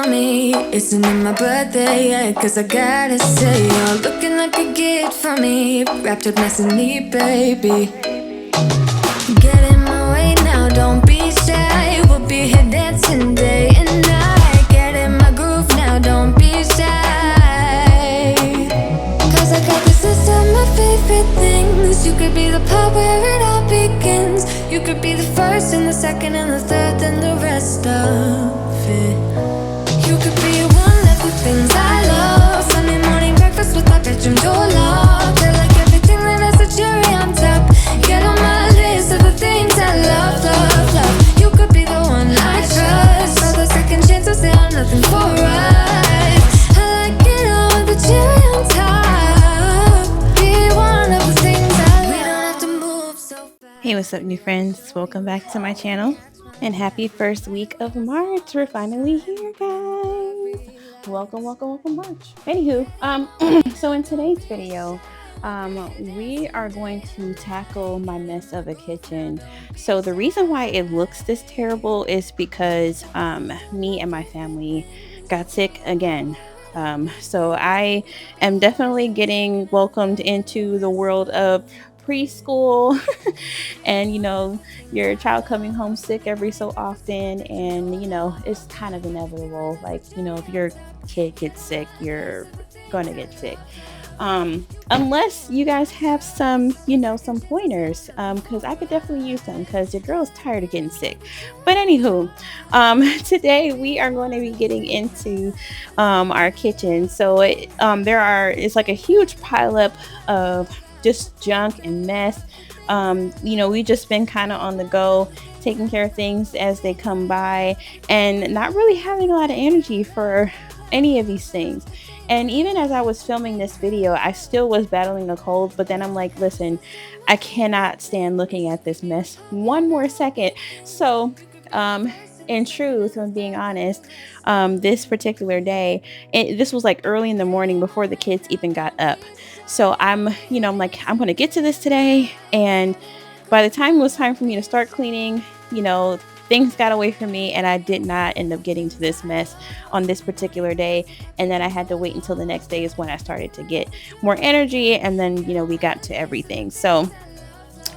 for me. Isn't it my birthday yet? Cause I gotta say, you're looking like a gift for me. Wrapped up nice and neat, baby. Get in my way now, don't be shy. We'll be here dancing day and night. Get in my groove now, don't be shy. Cause I got this list of my favorite things. You could be the part where it all begins. You could be the first and the second and the third and the rest of it. You could be one of the things I love. Sunday morning breakfast with my bedroom door locked. I like everything that has a cherry on top. Get on my list of the things I love, love, love. You could be the one I trust. All the second chances, they are nothing for us. I like it all with the cherry on top. Be one of the things I love. We don't have to move so fast. Hey, what's up, new friends? Welcome back to my channel and happy first week of March. We're finally here, guys. Welcome, welcome, welcome, March. Anywho, so in today's video, we are going to tackle my mess of a kitchen. So the reason why it looks this terrible is because me and my family got sick again. So I am definitely getting welcomed into the world of preschool and your child coming home sick every so often, and it's kind of inevitable. Like, if your kid gets sick, you're gonna get sick, unless you guys have some pointers, because I could definitely use them, because your girl's tired of getting sick. But anywho, today we are going to be getting into our kitchen. So it's like a huge pileup of just junk and mess. We just been kind of on the go, taking care of things as they come by, and not really having a lot of energy for any of these things. And even as I was filming this video, I still was battling a cold, but then I'm like, listen, I cannot stand looking at this mess one more second. So in truth, when being honest, this particular day, this was like early in the morning before the kids even got up. So I'm like, I'm gonna get to this today. And by the time it was time for me to start cleaning, things got away from me, and I did not end up getting to this mess on this particular day. And then I had to wait until the next day is when I started to get more energy, and then we got to everything. So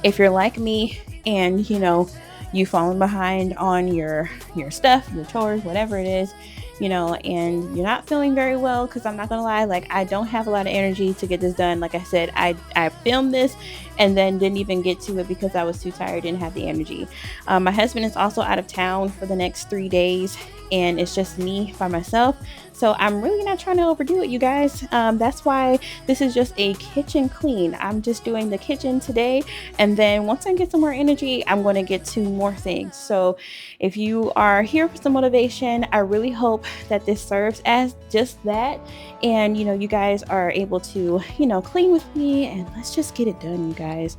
if you're like me and you've fallen behind on your stuff, your chores, whatever it is, and you're not feeling very well, because I'm not gonna lie, like, I don't have a lot of energy to get this done. Like I said, I filmed this and then didn't even get to it because I was too tired, didn't have the energy. My husband is also out of town for the next 3 days, and it's just me by myself. So I'm really not trying to overdo it, you guys. That's why this is just a kitchen clean. I'm just doing the kitchen today, and then once I get some more energy, I'm going to get to more things. So if you are here for some motivation, I really hope that this serves as just that, and you guys are able to clean with me, and let's just get it done, you guys.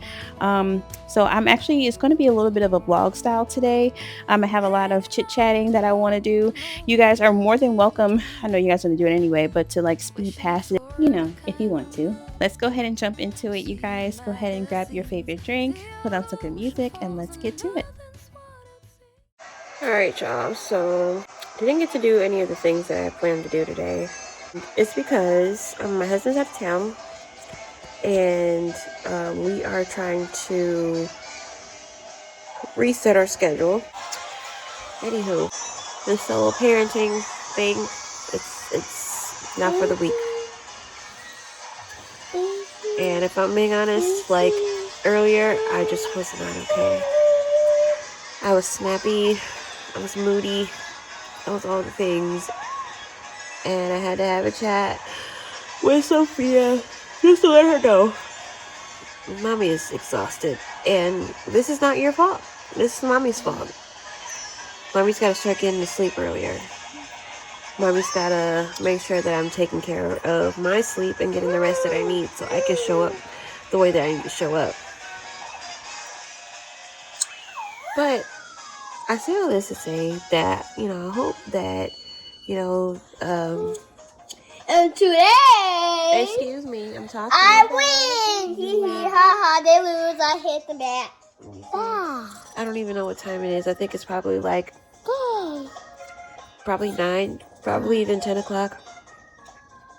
So it's going to be a little bit of a vlog style today. I have a lot of chit-chatting that I want to do. You guys are more than welcome, I know you guys want to do it anyway, but to like speed past it, if you want to. Let's go ahead and jump into it, you guys. Go ahead and grab your favorite drink, put on some good music, and let's get to it. Alright, y'all, so didn't get to do any of the things that I planned to do today. It's because my husband's out of town, and we are trying to reset our schedule. Anywho, this solo parenting thing, it's not for the weak. And if I'm being honest, like earlier, I just was not okay. I was snappy, I was moody, I was all the things. And I had to have a chat with Sophia just to let her know Mommy is exhausted, and this is not your fault. This is Mommy's fault. Mommy's got to start getting to sleep earlier. Mommy's got to make sure that I'm taking care of my sleep and getting the rest that I need so I can show up the way that I need to show up. But I say all this to say that, I hope that, and today, excuse me, I'm talking. I win. Hee hee ha ha. They lose. I hit the bat. I don't even know what time it is. I think it's probably like probably 9 probably even 10 o'clock,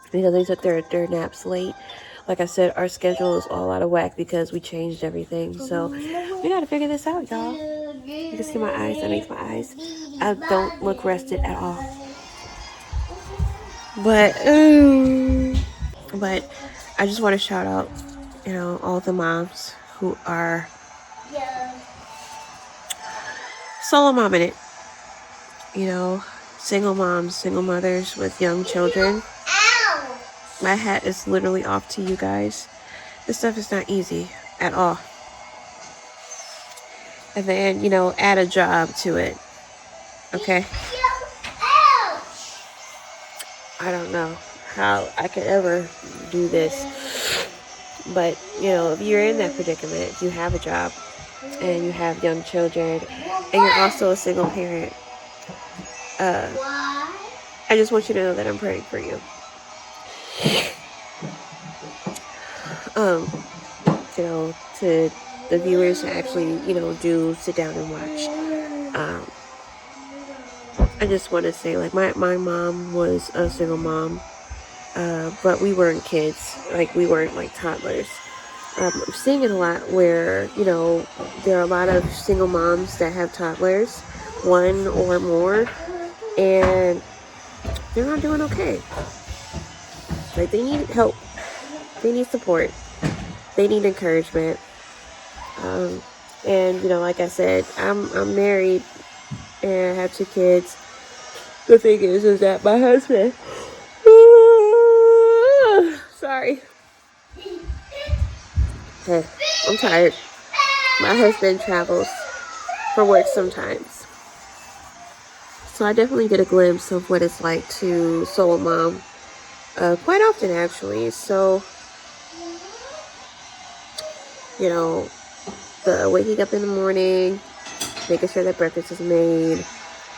because they took their naps late. Like I said, our schedule is all out of whack because we changed everything. So we gotta figure this out, y'all. You can see my eyes. That makes my eyes. I don't look rested at all. But I just want to shout out, all the moms who are solo momming it. Single moms, single mothers with young children. My hat is literally off to you guys. This stuff is not easy at all. And then, add a job to it. Okay? I don't know how I could ever do this. But, if you're in that predicament, if you have a job and you have young children and you're also a single parent, I just want you to know that I'm praying for you. To the viewers to actually, do sit down and watch. I just want to say, like, my mom was a single mom, but we weren't kids. Like, we weren't, like, toddlers. I'm seeing it a lot where, there are a lot of single moms that have toddlers, one or more, and they're not doing okay. Like, they need help. They need support. They need encouragement. And, like I said, I'm married and I have 2 kids. The thing is that my husband, sorry. Hey, I'm tired. My husband travels for work sometimes. So I definitely get a glimpse of what it's like to solo mom, quite often actually. So, the waking up in the morning, making sure that breakfast is made,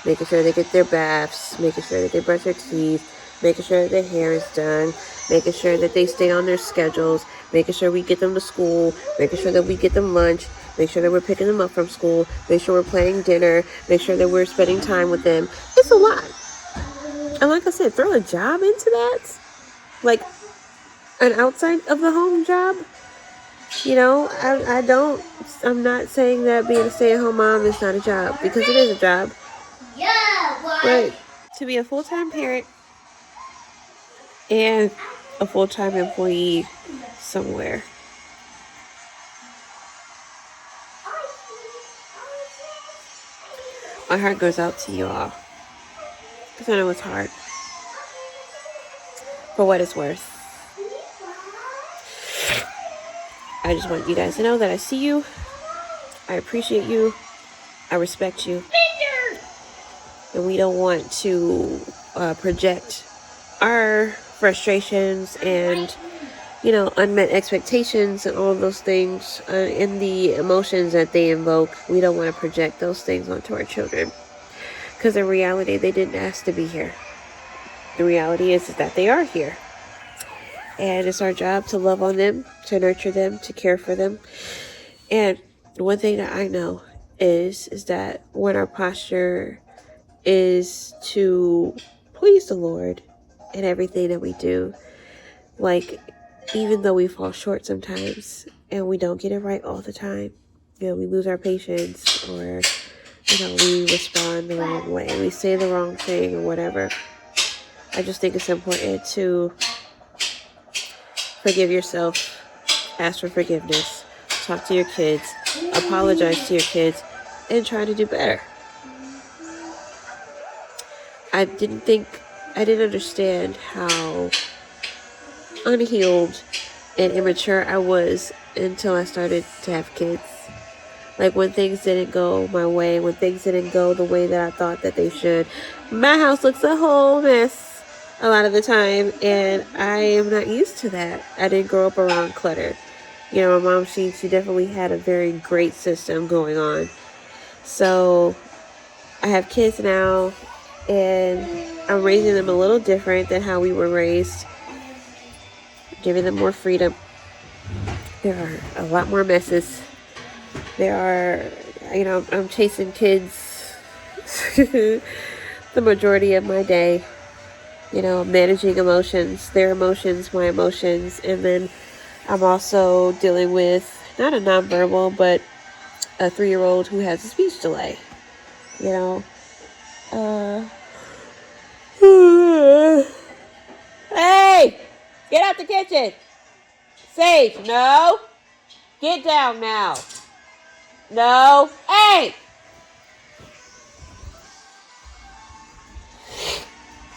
making sure they get their baths, making sure that they brush their teeth, making sure that their hair is done, making sure that they stay on their schedules, making sure we get them to school, making sure that we get them lunch, make sure that we're picking them up from school, make sure we're planning dinner, make sure that we're spending time with them. It's a lot. And like I said, throw a job into that, like an outside of the home job. I'm not saying that being a stay-at-home mom is not a job, because it is a job. But to be a full-time parent and a full-time employee somewhere, my heart goes out to you all, because I know it's hard. For what it's worth, I just want you guys to know that I see you, I appreciate you, I respect you, and we don't want to project our frustrations and, unmet expectations and all of those things in the emotions that they invoke. We don't want to project those things onto our children, because in reality, they didn't ask to be here. The reality is that they are here. And it's our job to love on them, to nurture them, to care for them. And one thing that I know is that when our posture is to please the Lord in everything that we do, like, even though we fall short sometimes and we don't get it right all the time, we lose our patience, or, we respond the wrong way, we say the wrong thing or whatever. I just think it's important to forgive yourself, ask for forgiveness, talk to your kids, apologize to your kids, and try to do better. I didn't understand how unhealed and immature I was until I started to have kids. Like, when things didn't go my way, when things didn't go the way that I thought that they should, my house looks a whole mess a lot of the time, and I am not used to that. I didn't grow up around clutter. My mom, she definitely had a very great system going on. So I have kids now, and I'm raising them a little different than how we were raised, giving them more freedom. There are a lot more messes. There are, I'm chasing kids the majority of my day. you know, managing emotions, their emotions, my emotions. And then I'm also dealing with not a nonverbal, but a 3-year-old who has a speech delay, you know. Hey, get out the kitchen. Sage, no. Get down now. No. Hey.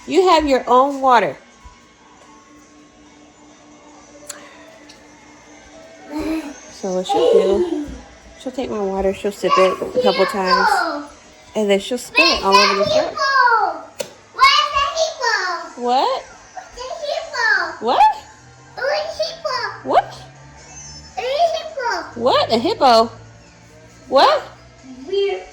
You have your own water. So what she'll do, she'll take my water, she'll sip it a couple times, and then she'll spill it all over the floor. Where's the hippo? What? The hippo. What? Hippo. What? Hippo. What? A hippo? What? Where?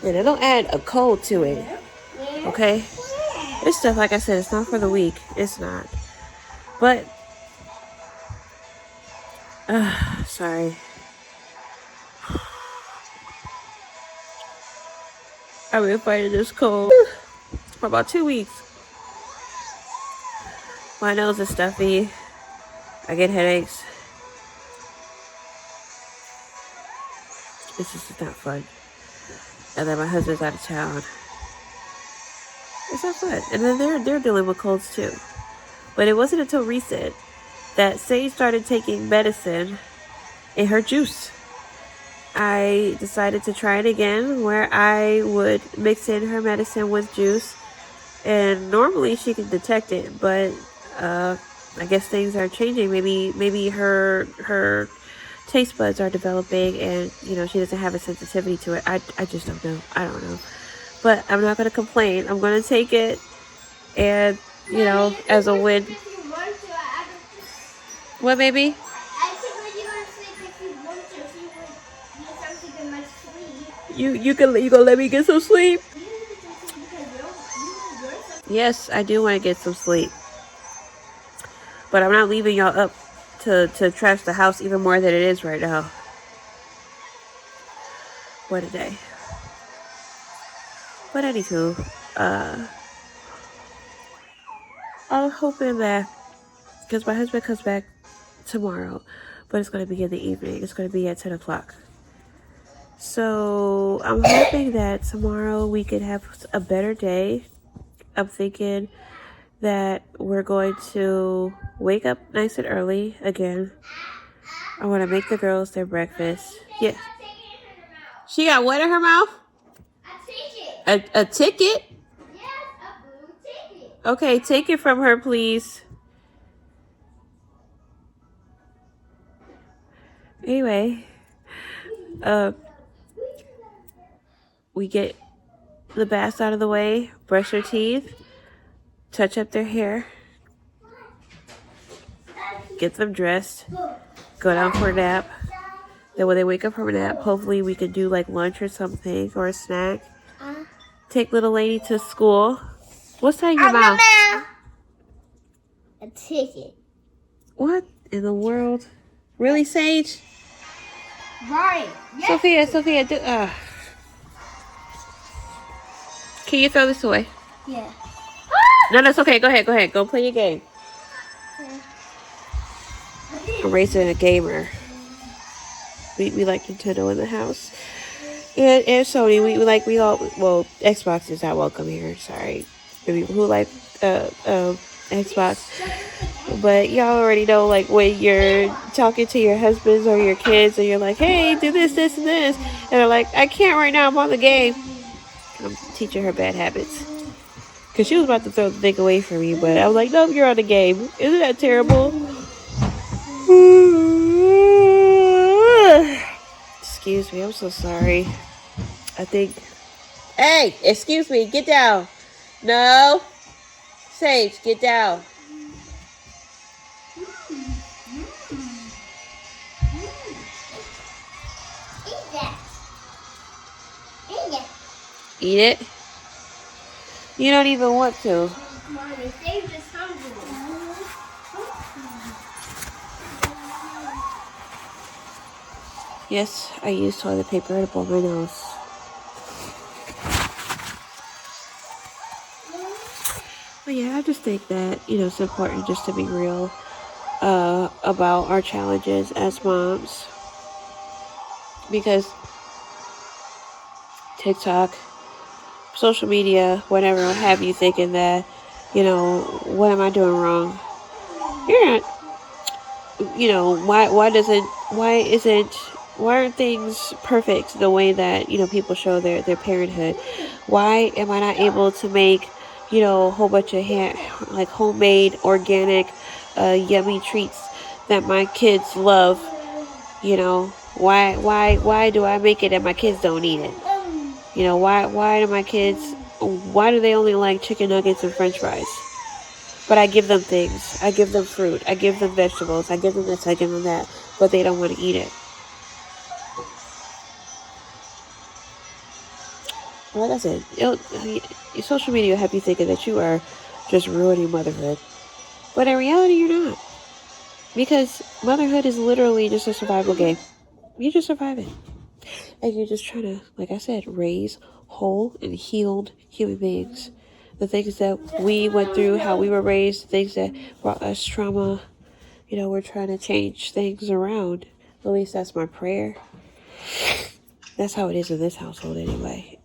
And it'll add a cold to it. Okay? This stuff, like I said, it's not for the weak. It's not. But, sorry. I've been fighting this cold for about 2 weeks. My nose is stuffy. I get headaches. This is not fun. And then my husband's out of town. It's not fun. And then they're dealing with colds too. But it wasn't until recent that Sage started taking medicine in her juice. I decided to try it again, where I would mix in her medicine with juice. And normally she can detect it, but I guess things are changing. Maybe her taste buds are developing, and you know, she doesn't have a sensitivity to it. I just don't know. I don't know. But I'm not going to complain. I'm going to take it, and you know, as a win. What, baby? I said when you want to sleep if you want to, so you can sleep in my sleep. You gonna let me get some sleep? Yes, I do want to get some sleep. But I'm not leaving y'all up to trash the house even more than it is right now. What a day. But anywho, I'm hoping that, because my husband comes back tomorrow, but it's going to be in the evening. It's going to be at 10 o'clock. So I'm hoping that tomorrow we could have a better day. I'm thinking that we're going to wake up nice and early again. I want to make the girls their breakfast. Yeah. She got what in her mouth? A ticket. A ticket? Yes, a blue ticket. Okay, take it from her, please. Anyway, we get the baths out of the way, brush their teeth, touch up their hair, get them dressed, go down for a nap. Then when they wake up from a nap, hopefully we could do like lunch or something, or a snack. Take little lady to school. What's that in your mouth? A ticket. What in the world? Really, Sage? Right. Yes. Sophia, do. Can you throw this away? Yeah. No, that's okay. Go ahead. Go play your game. I'm raising a gamer. We like Nintendo in the house. And Sony, Xbox is not welcome here. Sorry. The people who like Xbox. But y'all already know, like, when you're talking to your husbands or your kids and you're like, hey, do this, this, and this. And they're like, I can't right now, I'm on the game. I'm teaching her bad habits. Because she was about to throw the thing away from me, but I was like, no, you're on the game. Isn't that terrible? Excuse me, I'm so sorry. I think... Hey, excuse me, get down. No. Sage, get down. Eat it? You don't even want to. Mommy, Sage is hungry. Yes, I use toilet paper to blow my nose. But yeah, I just think that, it's important just to be real about our challenges as moms. Because TikTok, social media, whatever, will have you thinking that, what am I doing wrong? You're not, why aren't things perfect the way that, people show their parenthood? Why am I not able to make, a whole bunch of like homemade, organic, yummy treats that my kids love? Why do I make it and my kids don't eat it? Why do they only like chicken nuggets and french fries? But I give them things. I give them fruit. I give them vegetables. I give them this. I give them that. But they don't want to eat it. Like I said, social media will have you thinking that you are just ruining motherhood. But in reality, you're not. Because motherhood is literally just a survival game. You just survive it. And you're just trying to, like I said, raise whole and healed human beings. The things that we went through, how we were raised, things that brought us trauma, we're trying to change things around. At least that's my prayer. That's how it is in this household anyway.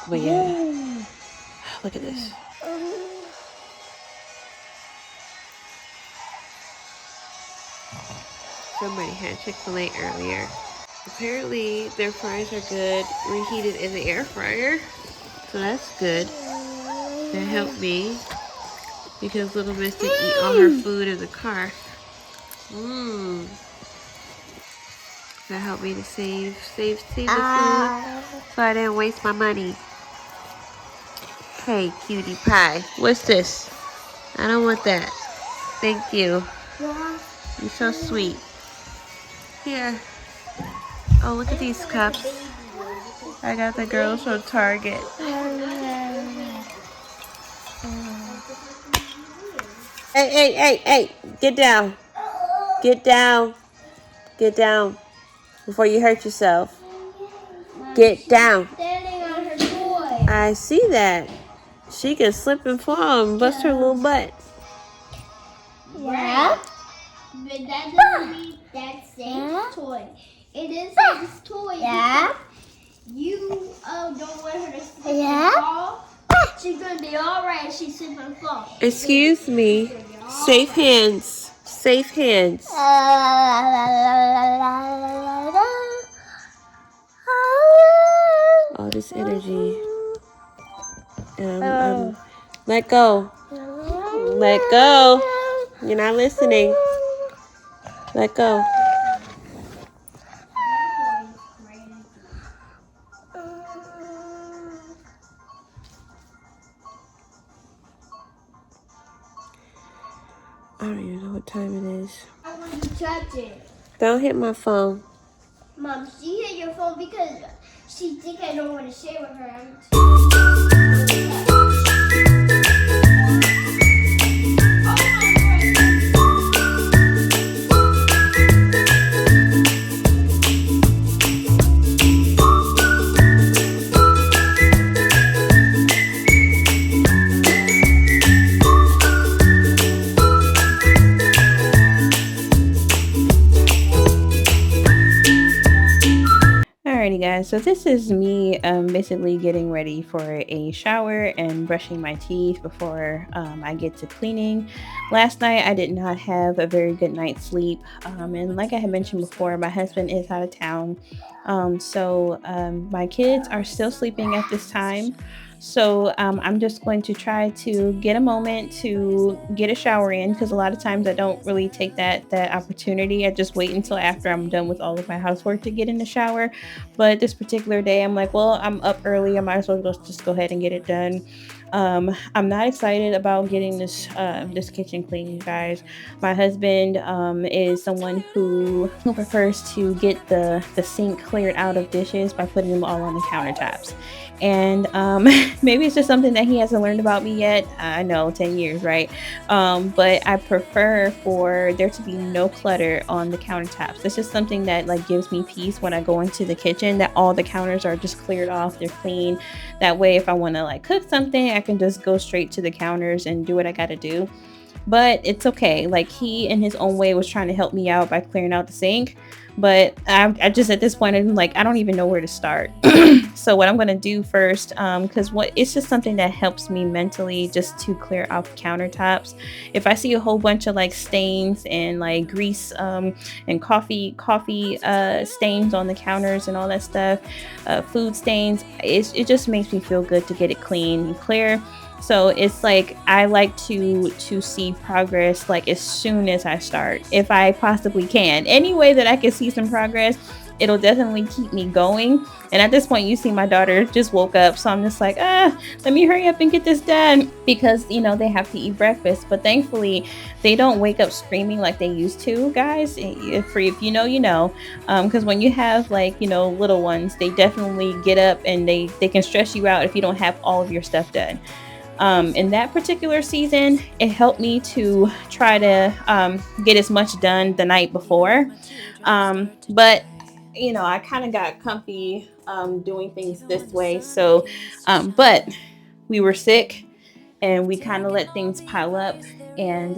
But yeah, look at this. Somebody had Chick-fil-A earlier. Apparently their fries are good, reheated in the air fryer. So that's good. That helped me because little miss didn't eat all her food in the car. That helped me to save the food so I didn't waste my money. Hey, cutie pie. What's this? I don't want that. Thank you. You're so sweet. Here. Oh, look at these cups. I got the girls from Target. Hey. Get down. Get down. Get down. Before you hurt yourself. Get down. I see that. She can slip and fall and bust her little butt. Yeah. But that doesn't mean that's Samm's toy. It is Samm's toy. Yeah. You don't want her to slip and fall. She's gonna be alright if she slips and falls. Excuse me. Safe hands. Safe hands. All this energy. Let go. Let go. You're not listening. Let go. I don't even know what time it is. I want to touch it. Don't hit my phone. Mom, she hit your phone because she think I don't want to share with her. Alrighty guys, so this is me basically getting ready for a shower and brushing my teeth before I get to cleaning. Last night I did not have a very good night's sleep, and like I had mentioned before, my husband is out of town, so my kids are still sleeping at this time. So I'm just going to try to get a moment to get a shower in, because a lot of times I don't really take that opportunity. I just wait until after I'm done with all of my housework to get in the shower. But this particular day, I'm like, well, I'm up early. I might as well just go ahead and get it done. I'm not excited about getting this kitchen clean, you guys. My husband is someone who prefers to get the sink cleared out of dishes by putting them all on the countertops. And maybe it's just something that he hasn't learned about me yet. I know, 10 years, right? But I prefer for there to be no clutter on the countertops. It's just something that like gives me peace when I go into the kitchen, that all the counters are just cleared off, they're clean. That way, if I want to like cook something, I can just go straight to the counters and do what I got to do. But it's okay. Like, he in his own way was trying to help me out by clearing out the sink, but I just at this point I'm like, I don't even know where to start. So what I'm gonna do first, because what it's just something that helps me mentally, just to clear off countertops. If I see a whole bunch of like stains and like grease and coffee stains on the counters and all that stuff, food stains, it just makes me feel good to get it clean and clear. So it's like I like to see progress like as soon as I start, if I possibly can. Any way that I can see some progress, it'll definitely keep me going. And at this point, you see my daughter just woke up, so I'm just like, let me hurry up and get this done, because you know they have to eat breakfast. But thankfully, they don't wake up screaming like they used to, guys. If you know, you know, because when you have like, you know, little ones, they definitely get up and they can stress you out if you don't have all of your stuff done. In that particular season, it helped me to try to get as much done the night before. But you know, I kind of got comfy doing things this way. So, but we were sick and we kind of let things pile up. And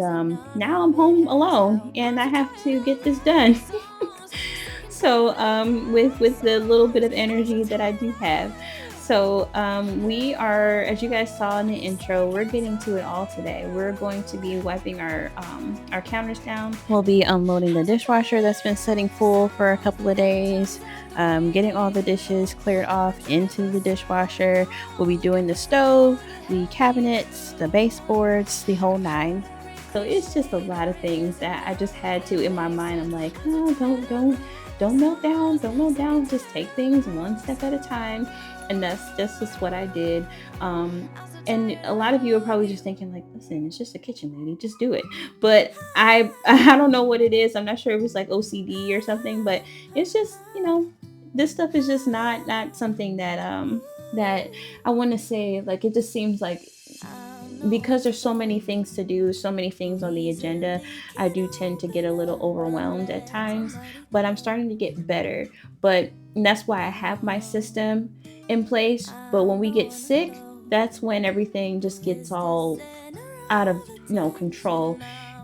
now I'm home alone and I have to get this done. So with the little bit of energy that I do have. So we are, as you guys saw in the intro, we're getting to it all today. We're going to be wiping our counters down. We'll be unloading the dishwasher that's been sitting full for a couple of days, getting all the dishes cleared off into the dishwasher. We'll be doing the stove, the cabinets, the baseboards, the whole nine. So it's just a lot of things that I just had to, in my mind, I'm like, oh, don't melt down, just take things one step at a time. And that's just what I did. And a lot of you are probably just thinking like, listen, it's just a kitchen lady, just do it. But I don't know what it is. I'm not sure if it's like OCD or something, but it's just, you know, this stuff is just not something that that I want to say, like, it just seems like, because there's so many things to do, so many things on the agenda, I do tend to get a little overwhelmed at times, but I'm starting to get better. But that's why I have my system in place. But when we get sick, that's when everything just gets all out of, you know, control,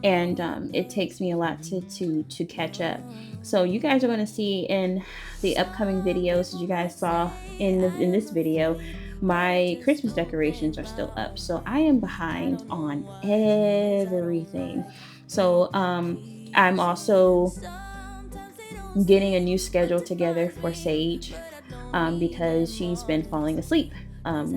and it takes me a lot to catch up. So you guys are going to see in the upcoming videos, as you guys saw in this video, my Christmas decorations are still up. So I am behind on everything. So I'm also getting a new schedule together for Sage, because she's been falling asleep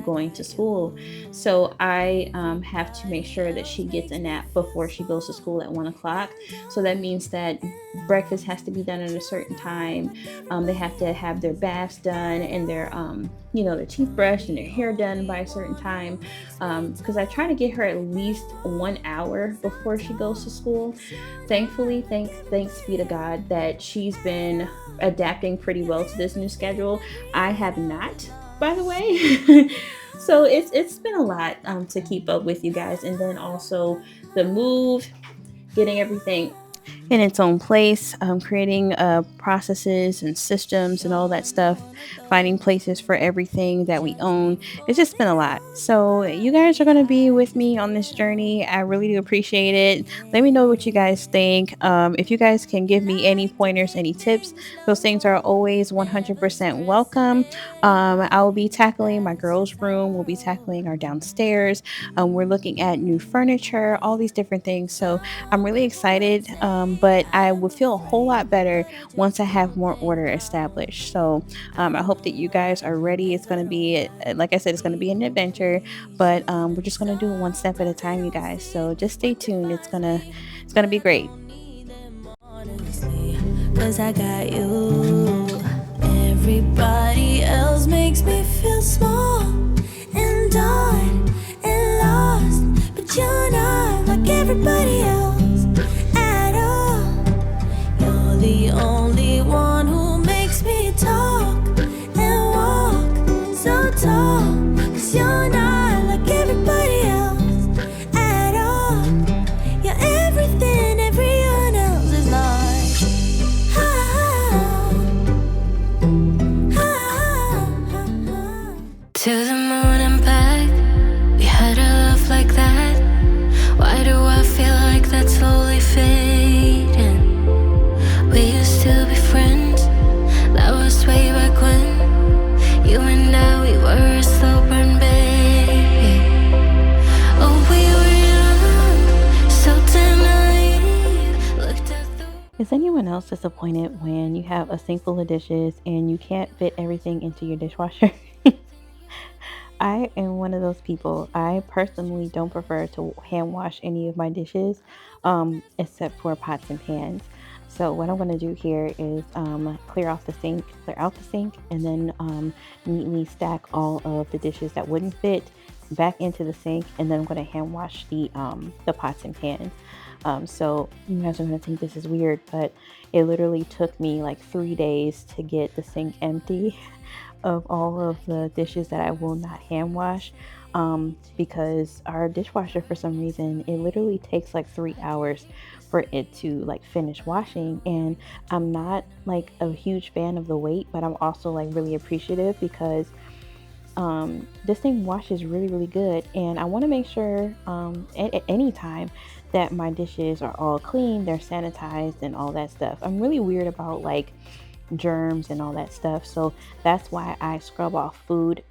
going to school. So I have to make sure that she gets a nap before she goes to school at 1 o'clock. So that means that breakfast has to be done at a certain time. They have to have their baths done and their their teeth brushed and their hair done by a certain time, because I try to get her at least 1 hour before she goes to school. Thankfully, thanks be to God that she's been adapting pretty well to this new schedule. I have not, by the way. So it's been a lot to keep up with, you guys. And then also the move, getting everything in its own place, creating processes and systems and all that stuff, finding places for everything that we own. It's just been a lot. So you guys are going to be with me on this journey. I really do appreciate it. Let me know what you guys think. If you guys can give me any pointers, any tips, those things are always 100% welcome. I will be tackling my girls' room. We'll be tackling our downstairs. We're looking at new furniture, all these different things. So I'm really excited. But I would feel a whole lot better once I have more order established. So I hope that you guys are ready. It's going to be, like I said, it's going to be an adventure, but we're just going to do it one step at a time, you guys. So just stay tuned. It's gonna be great. 'Cause I got you. Everybody else makes me feel small and done. Is anyone else disappointed when you have a sink full of dishes and you can't fit everything into your dishwasher? I am one of those people. I personally don't prefer to hand wash any of my dishes, except for pots and pans. So what I'm going to do here is clear out the sink, and then neatly stack all of the dishes that wouldn't fit back into the sink, and then I'm going to hand wash the pots and pans. So you guys are going to think this is weird, but it literally took me like 3 days to get the sink empty of all of the dishes that I will not hand wash, because our dishwasher, for some reason, it literally takes like 3 hours for it to like finish washing. And I'm not like a huge fan of the wait, but I'm also like really appreciative because this thing washes really good, and I want to make sure at any time that my dishes are all clean, they're sanitized and all that stuff. I'm really weird about like germs and all that stuff, so that's why I scrub off food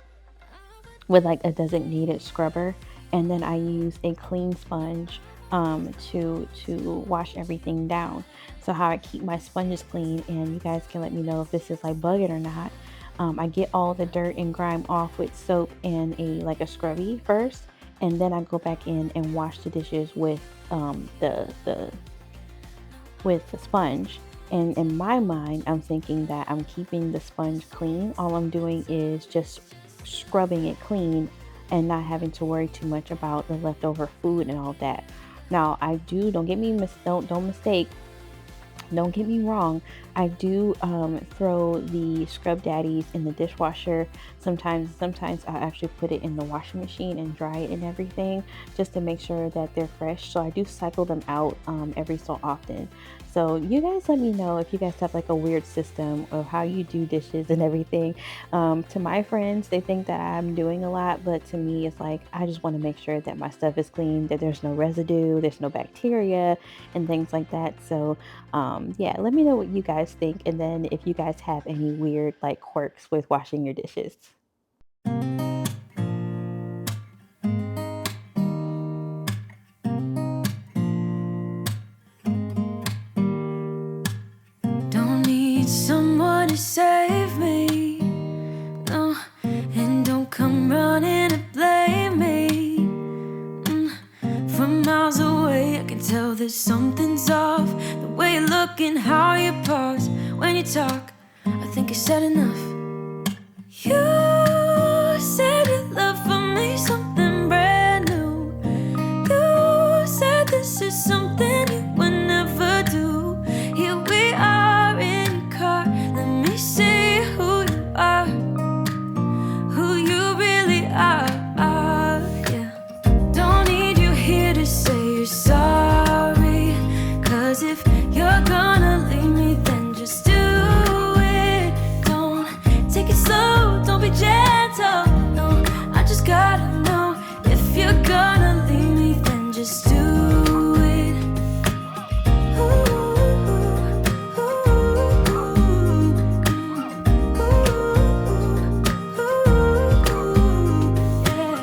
with like a designated scrubber, and then I use a clean sponge to wash everything down. So how I keep my sponges clean, and you guys can let me know if this is like bugging or not. I get all the dirt and grime off with soap and a scrubby first, and then I go back in and wash the dishes with the sponge. And in my mind, I'm thinking that I'm keeping the sponge clean. All I'm doing is just scrubbing it clean and not having to worry too much about the leftover food and all that. Now, I do, don't get me don't get me wrong, I do throw the scrub daddies in the dishwasher. Sometimes I actually put it in the washing machine and dry it and everything, just to make sure that they're fresh. So I do cycle them out every so often. So you guys let me know if you guys have like a weird system of how you do dishes and everything. To my friends, they think that I'm doing a lot, but to me, it's like I just want to make sure that my stuff is clean, that there's no residue, there's no bacteria and things like that. So yeah, let me know what you guys think, and then if you guys have any weird like quirks with washing your dishes. Don't need someone to save me, no, and don't come running to blame me. From miles away I can tell that something's off. The way you look and how you pause when you talk, I think I said enough. You said your love for me something brand new. You said this is something you would never do. Here we are in your car, let me see who you are, who you really are, yeah. Don't need you here to say you're sorry, 'cause if you're gonna leave me, then just do it. Don't take it slow, don't be gentle, no, I just gotta know. If you're gonna leave me, then just do it. Ooh, ooh, ooh, yeah.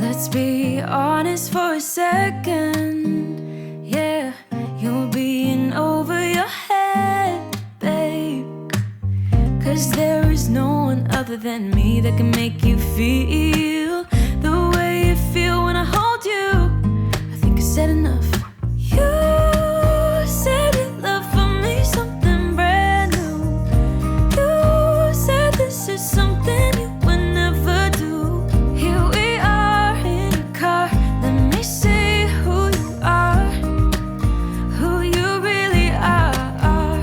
Let's be honest for a second, yeah. You're being over your head, babe, 'cause there is no one other than me that can make you feel the way you feel when I hold you. I think I said enough. You said your love for me something brand new. You said this is something you would never do. Here we are in your car, let me see who you are, who you really are,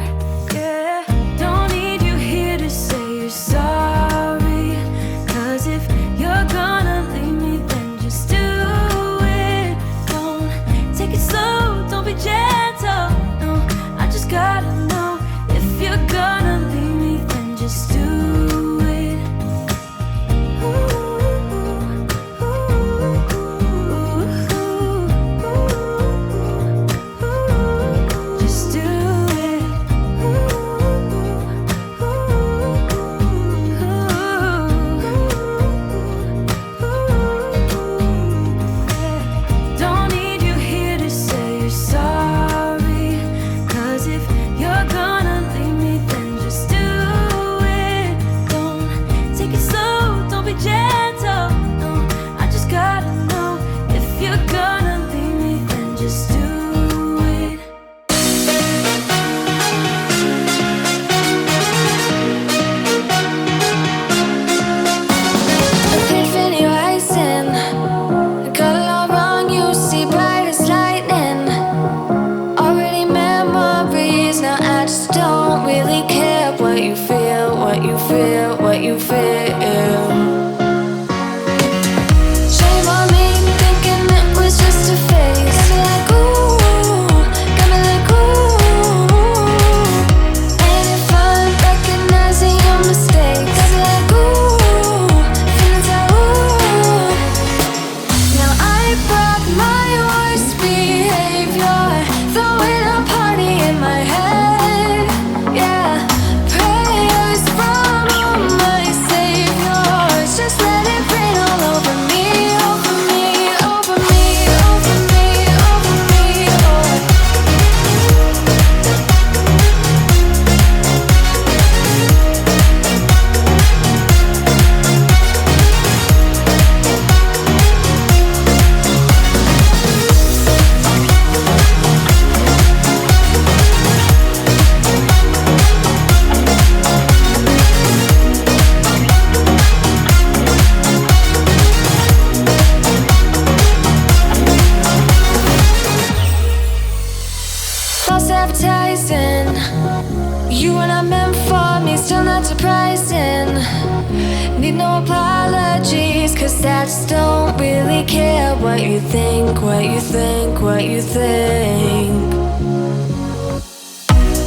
yeah. Don't need you here to say you're sorry, 'cause if you're gonna Need no apologies, cause I just don't really care what you think, what you think, what you think.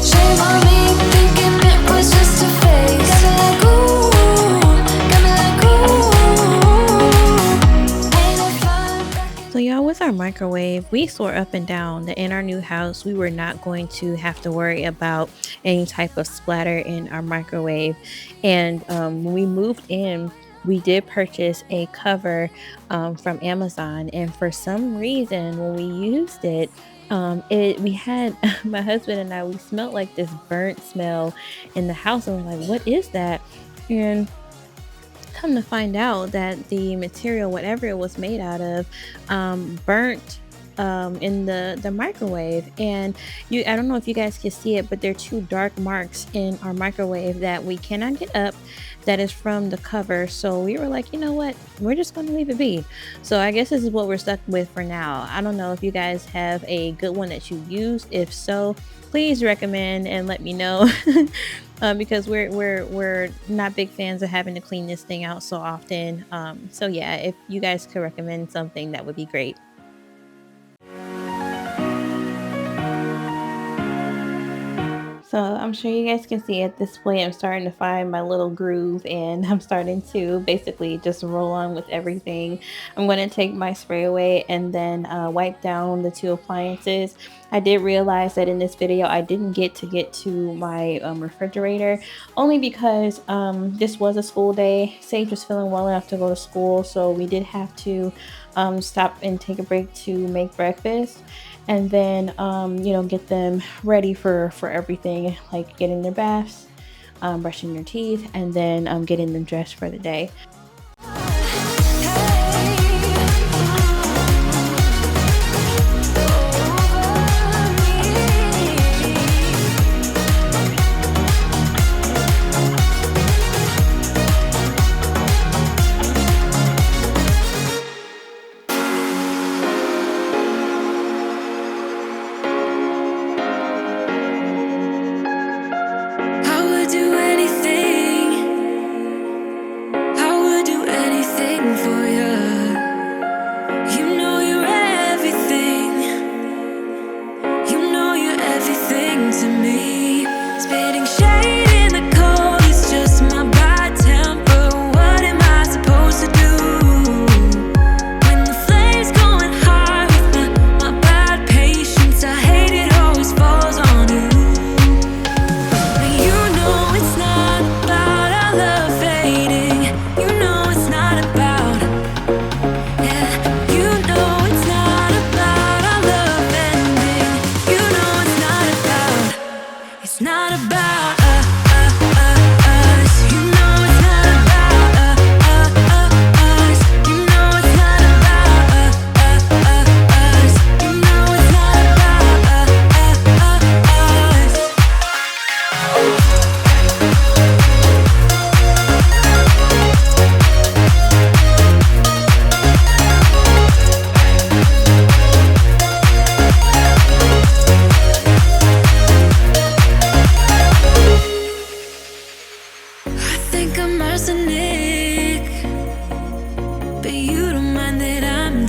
Shame on me, thinking it was just a phase. Got me like ooh, got me like ooh. Ain't no fun back in. So y'all, with our microwave, we swore up and down that in our new house we were not going to have to worry about any type of splatter in our microwave. And when we moved in, we did purchase a cover from Amazon, and for some reason when we used it, we had my husband and I, we smelled like this burnt smell in the house, and we're like, what is that? And come to find out that the material, whatever it was made out of, burnt in the microwave. And I don't know if you guys can see it, but there are two dark marks in our microwave that we cannot get up, that is from the cover. So we were like, you know what, we're just going to leave it be. So I guess this is what we're stuck with for now. I don't know if you guys have a good one that you use. If so, please recommend and let me know. Because we're not big fans of having to clean this thing out so often. So yeah, if you guys could recommend something, that would be great. So I'm sure you guys can see at this point, I'm starting to find my little groove, and I'm starting to basically just roll on with everything. I'm going to take my spray away and then wipe down the two appliances. I did realize that in this video I didn't get to my refrigerator, only because this was a school day. Sage was feeling well enough to go to school, so we did have to stop and take a break to make breakfast. And then, get them ready for everything, like getting their baths, brushing their teeth, and then getting them dressed for the day.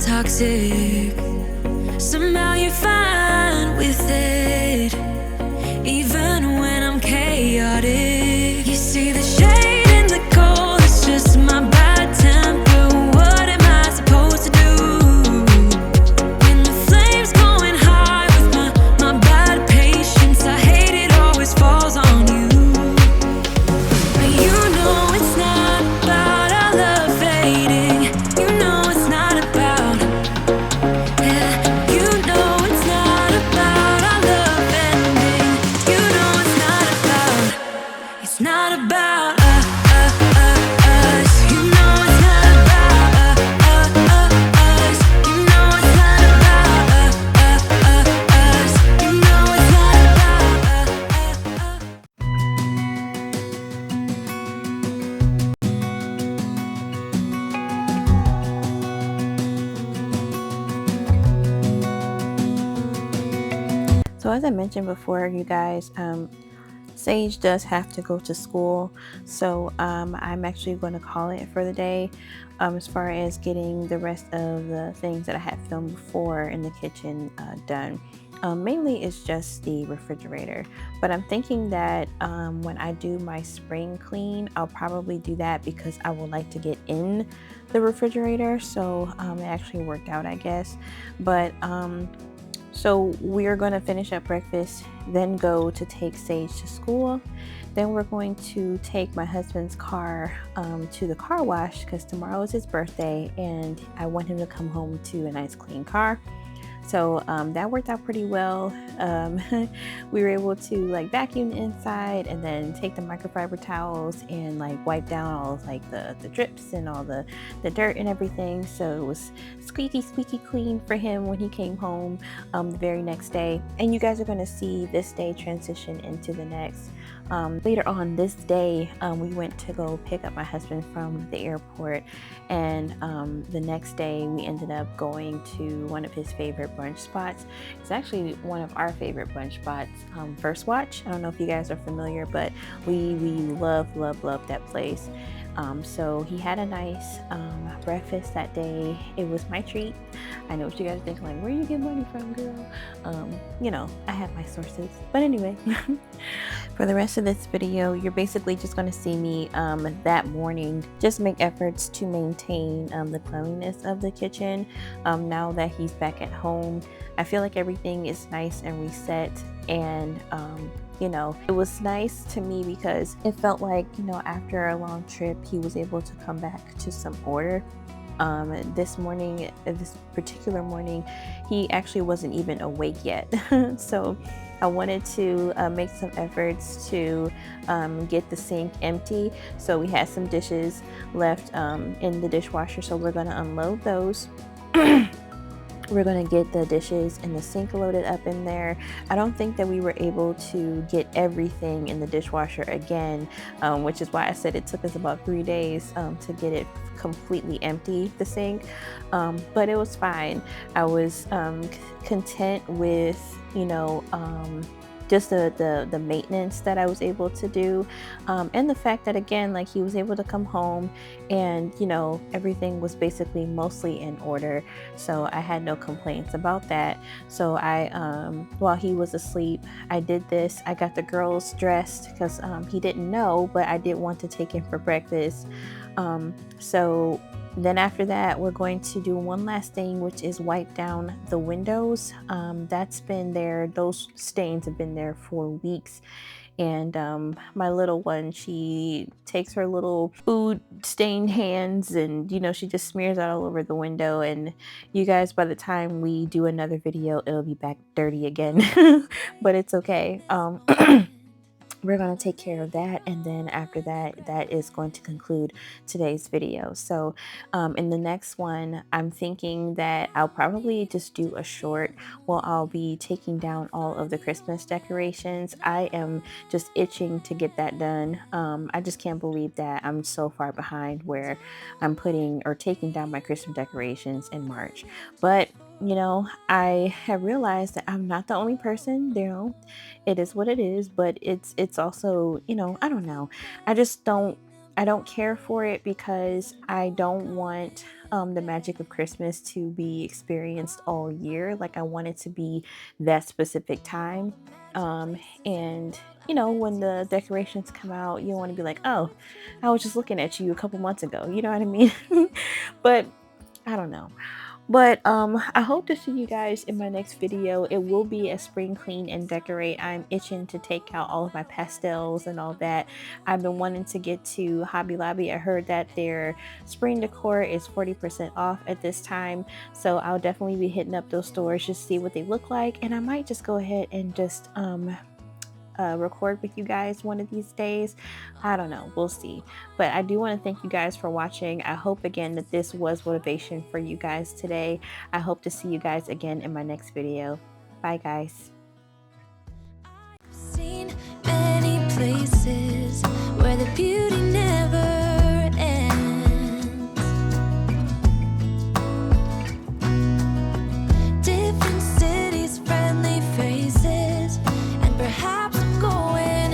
Toxic. Somehow you're fine with it, even when I'm chaotic. You see the shade in the cold, it's just my bad temper. What am I supposed to do when the flame's going high with my bad patience? I hate it always falls on you. But you know it's not about our love fading. You know it's not about. Not about us. You know it's not about us. You know it's not about us. You know it's not about So as I mentioned before, you guys, Sage does have to go to school, so I'm actually going to call it for the day as far as getting the rest of the things that I had filmed before in the kitchen done. Mainly it's just the refrigerator, but I'm thinking that when I do my spring clean, I'll probably do that because I would like to get in the refrigerator. So it actually worked out, I guess. But so we're going to finish up breakfast, then go to take Sage to school. Then we're going to take my husband's car to the car wash because tomorrow is his birthday and I want him to come home to a nice clean car. So that worked out pretty well. We were able to like vacuum the inside and then take the microfiber towels and like wipe down all of, like the drips and all the dirt and everything. So it was squeaky clean for him when he came home the very next day. And you guys are going to see this day transition into the next. Later on this day, we went to go pick up my husband from the airport, and the next day we ended up going to one of his favorite brunch spots. It's actually one of our favorite brunch spots, First Watch. I don't know if you guys are familiar, but we love that place. So he had a nice breakfast that day. It was my treat. I know what you guys are thinking, like, where you get money from, girl? You know, I have my sources. But anyway, for the rest of this video, you're basically just going to see me that morning just make efforts to maintain the cleanliness of the kitchen. Now that he's back at home, I feel like everything is nice and reset, and you know, it was nice to me because it felt like, you know, after a long trip, he was able to come back to some order. This particular morning, he actually wasn't even awake yet. So I wanted to make some efforts to get the sink empty. So we had some dishes left in the dishwasher, so we're gonna unload those. We're going to get the dishes and the sink loaded up in there. I don't think that we were able to get everything in the dishwasher again, which is why I said it took us about 3 days to get it completely empty, the sink. But it was fine. I was content with, you know, just the maintenance that I was able to do, and the fact that, again, like, he was able to come home and, you know, everything was basically mostly in order, so I had no complaints about that. So I while he was asleep, I did this. I got the girls dressed because he didn't know, but I did want to take him for breakfast. So then after that, we're going to do one last thing, which is wipe down the windows. That's been there, those stains have been there for weeks. And my little one, she takes her little food stained hands and, you know, she just smears that all over the window. And you guys, by the time we do another video, it'll be back dirty again. But it's okay. We're going to take care of that, and then after that, that is going to conclude today's video. So in the next one, I'm thinking that I'll probably just do a short while I'll be taking down all of the Christmas decorations. I am just itching to get that done. I just can't believe that I'm so far behind where I'm putting or taking down my Christmas decorations in March. But you know, I have realized that I'm not the only person. You know, it is what it is, but it's also, you know, I don't know. I don't care for it because I don't want the magic of Christmas to be experienced all year. Like, I want it to be that specific time. And you know, when the decorations come out, you want to be like, oh, I was just looking at you a couple months ago. You know what I mean? But I don't know. But I hope to see you guys in my next video. It will be a spring clean and decorate. I'm itching to take out all of my pastels and all that. I've been wanting to get to Hobby Lobby. I heard that their spring decor is 40% off at this time. So I'll definitely be hitting up those stores just to see what they look like. And I might just go ahead and just record with you guys one of these days. I don't know, we'll see. But I do want to thank you guys for watching. I hope again that this was motivation for you guys today. I hope to see you guys again in my next video. Bye guys. I've seen many places where the beauty never ends. Different cities, friendly faces, and perhaps I'm going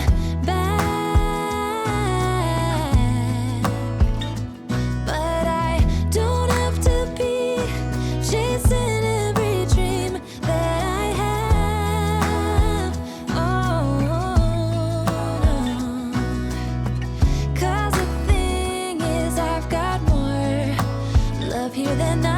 than I